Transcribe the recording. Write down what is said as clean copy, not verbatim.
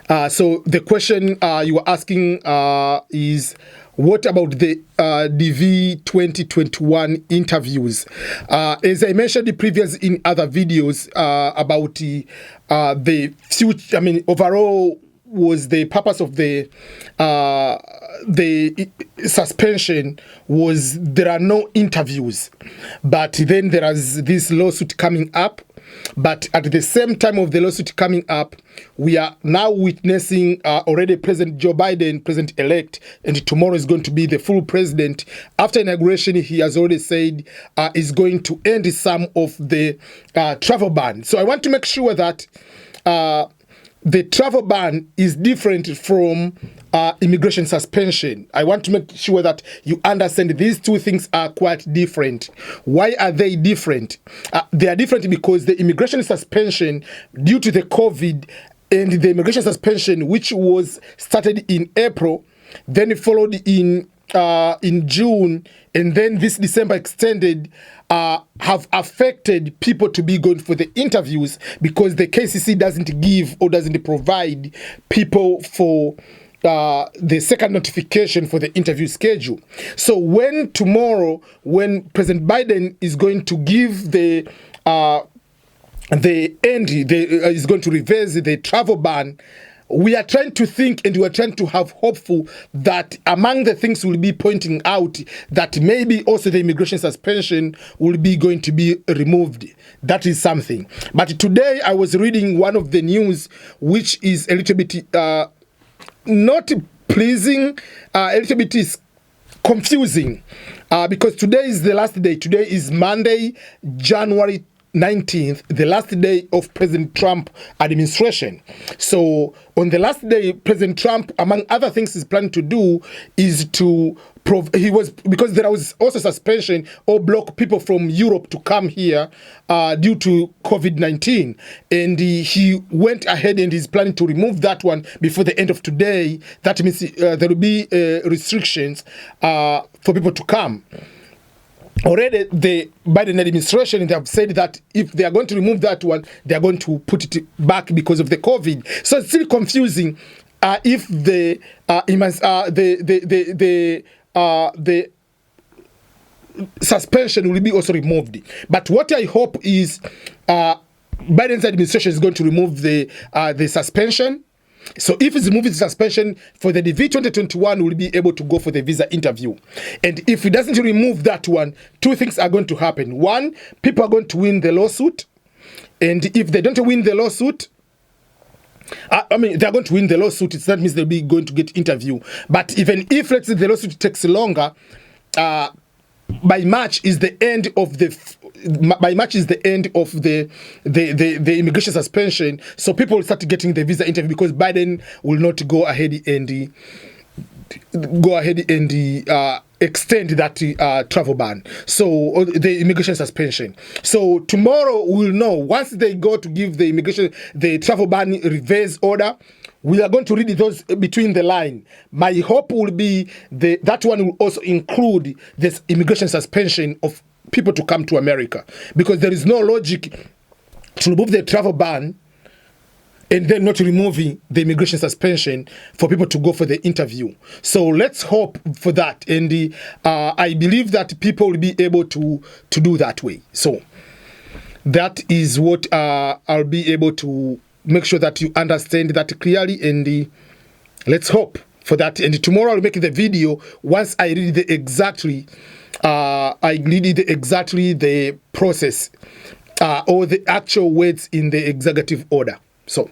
So the question you were asking is, what about the DV2021 interviews? As I mentioned previous in other videos about the future, overall was the purpose of the suspension was there are no interviews, but then there is this lawsuit coming up. But at the same time of the lawsuit coming up, we are now witnessing already President Joe Biden, President-elect, and tomorrow is going to be the full president. After inauguration, he has already said is going to end some of the travel ban. So I want to make sure that the travel ban is different from immigration suspension. I want to make sure that you understand these two things are quite different. Why are they different? They are different because the immigration suspension due to the COVID and the immigration suspension, which was started in April, then it followed in June, and then this December extended, have affected people to be going for the interviews because the KCC doesn't give or doesn't provide people for the second notification for the interview schedule. So when tomorrow, when President Biden is going to give is going to reverse the travel ban, we are trying to think and we are trying to have hopeful that among the things we'll be pointing out that maybe also the immigration suspension will be going to be removed. That is something. But today I was reading one of the news which is a little bit not pleasing, a little bit is confusing because today is the last day. Today is Monday, January 19th, the last day of President Trump administration. So on the last day, President Trump, among other things he's planning to do, is to because there was also suspension or block people from Europe to come here due to COVID-19, and he went ahead and is planning to remove that one before the end of today. That means there will be restrictions for people to come. Already, the Biden administration, they have said that if they are going to remove that one, they are going to put it back because of the COVID. So it's still confusing if the suspension will be also removed. But what I hope is Biden's administration is going to remove the suspension. So if it's removing the suspension for the DV2021, we'll be able to go for the visa interview. And if it doesn't remove that one, two things are going to happen. One, people are going to win the lawsuit. And if they don't win the lawsuit, they're going to win the lawsuit. That means they'll be going to get interview. But even if, let's say, the lawsuit takes longer, by March is the end of the immigration suspension. So people will start getting the visa interview because Biden will not go ahead and extend that travel ban. So the immigration suspension. So tomorrow we'll know, once they go to give the travel ban reverse order, we are going to read those between the line. My hope will be that one will also include this immigration suspension of people to come to America, because there is no logic to remove the travel ban and then not removing the immigration suspension for people to go for the interview. So let's hope for that. And I believe that people will be able to do that way. So that is what I'll be able to make sure that you understand that clearly, and let's hope for that. And tomorrow I'll make the video once I read exactly the process or the actual words in the executive order. So